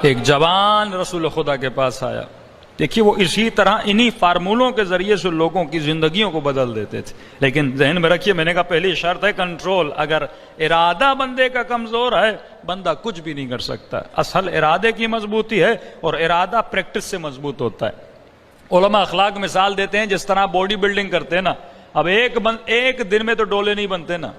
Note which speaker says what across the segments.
Speaker 1: ایک جوان رسول خدا کے پاس آیا. دیکھیے وہ اسی طرح انہی فارمولوں کے ذریعے سے لوگوں کی زندگیوں کو بدل دیتے تھے. لیکن ذہن میں رکھیے، میں نے کہا پہلی شرط ہے کنٹرول. اگر ارادہ بندے کا کمزور ہے بندہ کچھ بھی نہیں کر سکتا. اصل ارادے کی مضبوطی ہے، اور ارادہ پریکٹس سے مضبوط ہوتا ہے. علماء اخلاق مثال دیتے ہیں جس طرح باڈی بلڈنگ کرتے ہیں نا. اب ایک دن میں تو ڈولے نہیں بنتے نا.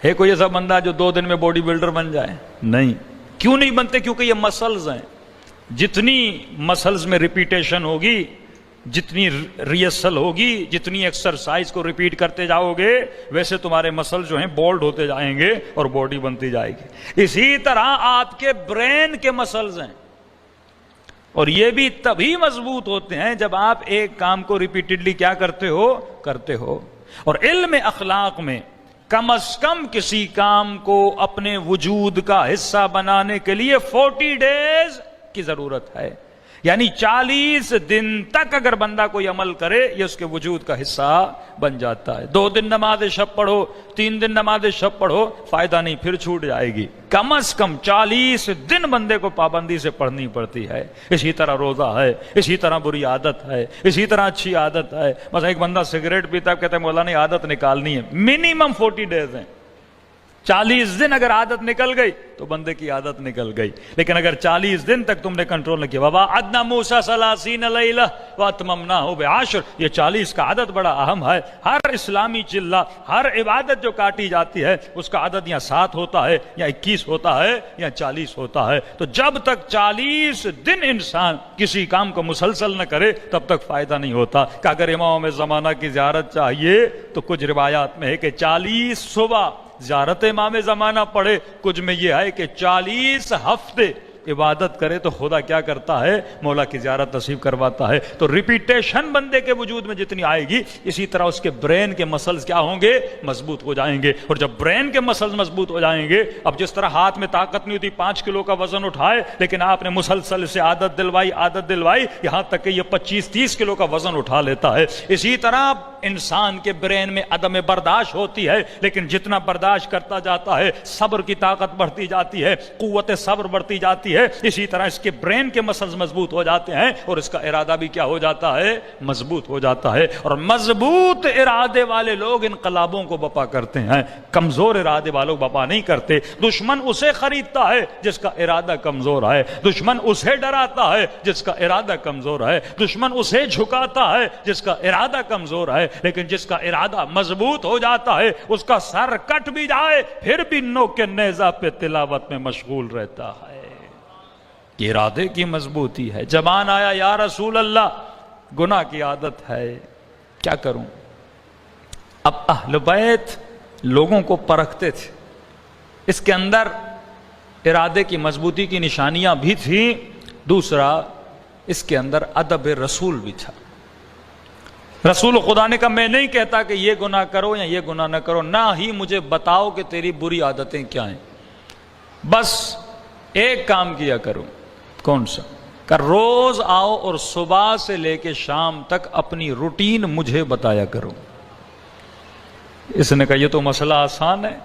Speaker 1: ہے کوئی ایسا بندہ جو 2 دن میں باڈی بلڈر بن جائے؟ نہیں. کیوں نہیں بنتے؟ کیونکہ یہ مسلز ہیں. جتنی مسلز میں ریپیٹیشن ہوگی، جتنی ریسل ہوگی، جتنی ایکسرسائز کو ریپیٹ کرتے جاؤ گے، ویسے تمہارے مسل جو ہیں بولڈ ہوتے جائیں گے اور باڈی بنتی جائے گی. اسی طرح آپ کے برین کے مسلز ہیں، اور یہ بھی تبھی مضبوط ہوتے ہیں جب آپ ایک کام کو ریپیٹڈلی کیا کرتے ہو. اور علم اخلاق میں کم از کم کسی کام کو اپنے وجود کا حصہ بنانے کے لیے 40 ڈیز کی ضرورت ہے. یعنی 40 دن تک اگر بندہ کوئی عمل کرے یہ اس کے وجود کا حصہ بن جاتا ہے. 2 دن نماز شب پڑھو، 3 دن نماز شب پڑھو، فائدہ نہیں، پھر چھوٹ جائے گی. کم از کم 40 دن بندے کو پابندی سے پڑھنی پڑتی ہے. اسی طرح روزہ ہے، اسی طرح بری عادت ہے، اسی طرح اچھی عادت ہے. بس ایک بندہ سگریٹ پیتا ہے، کہتا ہے مولانا عادت نکالنی ہے. منیمم 40 ڈیز ہیں. 40 دن اگر عادت نکل گئی تو بندے کی عادت نکل گئی. لیکن اگر 40 دن تک تم نے کنٹرول نہ کیا، وَوَعَدْنَا مُوسَىٰ 30 لَيْلَةً وَأَتْمَمْنَاهُ ب10. یہ 40 کا عدد بڑا اہم ہے. ہر اسلامی چلہ، ہر عبادت جو کاٹی جاتی ہے اس کا عدد یا 7 ہوتا ہے، یا 21 ہوتا ہے، یا 40 ہوتا ہے. تو جب تک 40 دن انسان کسی کام کو مسلسل نہ کرے تب تک فائدہ نہیں ہوتا. کہ اگر امام زمانہ کی زیارت چاہیے تو کچھ روایات میں ہے کہ 40 صبح زیارت امام زمانہ پڑھے، کچھ میں یہ ہے کہ 40 ہفتے عبادت کرے تو خدا کیا کرتا ہے؟ مولا کی زیارت نصیب کرواتا ہے. تو ریپیٹیشن بندے کے وجود میں جتنی آئے گی، اسی طرح اس کے برین کے مسلز کیا ہوں گے؟ مضبوط ہو جائیں گے. اور جب برین کے مسلز مضبوط ہو جائیں گے، اب جس طرح ہاتھ میں طاقت نہیں ہوتی 5 کلو کا وزن اٹھائے، لیکن آپ نے مسلسل سے عادت دلوائی یہاں تک کہ یہ 25-30 کلو کا وزن اٹھا لیتا ہے. اسی طرح انسان کے برین میں عدم برداشت ہوتی ہے، لیکن جتنا برداشت کرتا جاتا ہے صبر کی طاقت بڑھتی جاتی ہے، قوت صبر بڑھتی جاتی ہے. اسی طرح اس کے برین کے مسلز مضبوط ہو جاتے ہیں، اور اس کا ارادہ بھی کیا ہو جاتا ہے؟ مضبوط ہو جاتا ہے. اور مضبوط ارادے والے لوگ انقلابوں کو بپا کرتے ہیں، کمزور ارادے والوں بپا نہیں کرتے. دشمن اسے خریدتا ہے جس کا ارادہ کمزور ہے، دشمن اسے ڈراتا ہے جس کا ارادہ کمزور ہے، دشمن اسے جھکاتا ہے جس کا ارادہ کمزور ہے. لیکن جس کا ارادہ مضبوط ہو جاتا ہے، اس کا سر کٹ بھی جائے پھر بھی نوک نیزہ پہ تلاوت میں مشغول رہتا ہے. یہ ارادے کی مضبوطی ہے. زبان آیا یا رسول اللہ گناہ کی عادت ہے، کیا کروں؟ اب اہل بیت لوگوں کو پرکھتے تھے، اس کے اندر ارادے کی مضبوطی کی نشانیاں بھی تھیں. دوسرا اس کے اندر ادب رسول بھی تھا. رسول خدا نے کہا میں نہیں کہتا کہ یہ گناہ کرو یا یہ گناہ نہ کرو، نہ ہی مجھے بتاؤ کہ تیری بری عادتیں کیا ہیں. بس ایک کام کیا کرو. کون سا؟ کہ روز آؤ اور صبح سے لے کے شام تک اپنی روٹین مجھے بتایا کرو. اس نے کہا یہ تو مسئلہ آسان ہے.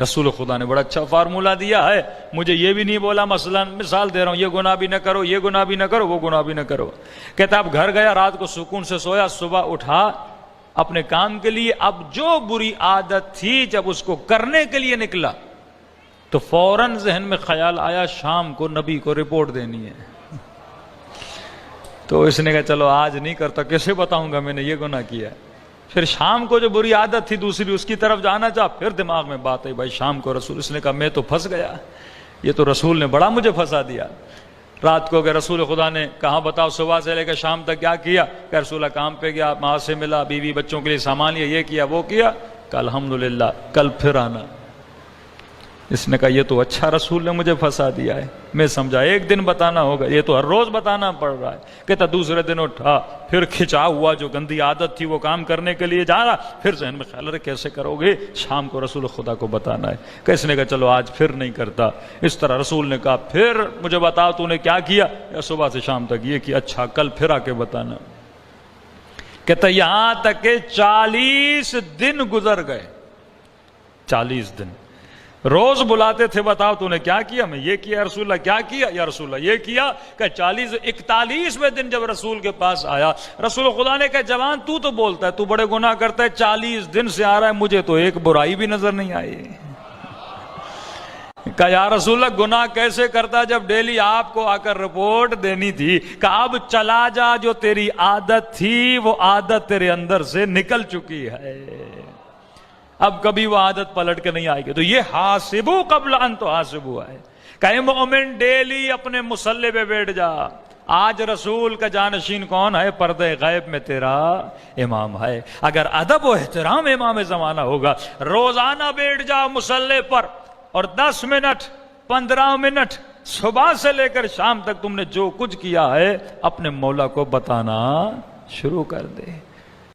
Speaker 1: رسول خدا نے بڑا اچھا فارمولہ دیا ہے. مجھے یہ بھی نہیں بولا، مثلا مثال دے رہا ہوں، یہ گناہ بھی نہ کرو، یہ گناہ بھی نہ کرو، وہ گناہ بھی نہ کرو. کہتا اب گھر گیا، رات کو سکون سے سویا، صبح اٹھا اپنے کام کے لیے. اب جو بری عادت تھی جب اس کو کرنے کے لیے نکلا تو فوراً ذہن میں خیال آیا شام کو نبی کو رپورٹ دینی ہے. تو اس نے کہا چلو آج نہیں کرتا، کیسے بتاؤں گا میں نے یہ گناہ کیا ہے. پھر شام کو جو بری عادت تھی دوسری، اس کی طرف جانا چاہ، پھر دماغ میں بات ہے بھائی شام کو رسول. اس نے کہا میں تو پھنس گیا، یہ تو رسول نے بڑا مجھے پھنسا دیا. رات کو کہ رسول خدا نے کہاں بتاؤ صبح سے لے کے شام تک کیا کیا؟ کہ رسول کام پہ گیا، ماں سے ملا، بیوی بچوں کے لیے سامان لیا، یہ کیا وہ کیا. کہ الحمدللہ کل پھر آنا. اس نے کہا یہ تو اچھا رسول نے مجھے پھنسا دیا ہے. میں سمجھا ایک دن بتانا ہوگا، یہ تو ہر روز بتانا پڑ رہا ہے. کہتا دوسرے دن اٹھا، پھر کھچا ہوا جو گندی عادت تھی وہ کام کرنے کے لیے جا رہا. پھر ذہن میں خیال رہے کیسے کرو گے؟ شام کو رسول خدا کو بتانا ہے. کہ اس نے کہا چلو آج پھر نہیں کرتا. اس طرح رسول نے کہا پھر مجھے بتا تو نے کیا کیا؟ یا صبح سے شام تک یہ کیا. اچھا کل پھر آ کے بتانا. کہتا یہاں تک کہ 40 دن گزر گئے. 40 دن. روز بلاتے تھے، بتاؤ تو نے کیا کیا؟ میں یہ کیا رسول اللہ، کیا کیا یا رسول اللہ یہ کیا؟ کہ 41ویں دن جب رسول کے پاس آیا، رسول خدا نے کہا جوان تو بولتا ہے تو بڑے گناہ کرتا ہے، 40 دن سے آ رہا ہے، مجھے تو ایک برائی بھی نظر نہیں آئی۔ کہا یا رسول اللہ گناہ کیسے کرتا جب ڈیلی آپ کو آ کر رپورٹ دینی تھی؟ کہا اب چلا جا، جو تیری عادت تھی وہ عادت تیرے اندر سے نکل چکی ہے، اب کبھی وہ عادت پلٹ کے نہیں آئے گی۔ تو یہ حاسبو قبل ان تحاسبو ہے کہ مومن ڈیلی اپنے مصلی پہ بیٹھ جا۔ آج رسول کا جانشین کون ہے؟ پردہ غیب میں تیرا امام ہے۔ اگر ادب و احترام امام زمانہ ہوگا، روزانہ بیٹھ جا مصلی پر اور 10 منٹ 15 منٹ صبح سے لے کر شام تک تم نے جو کچھ کیا ہے اپنے مولا کو بتانا شروع کر دے۔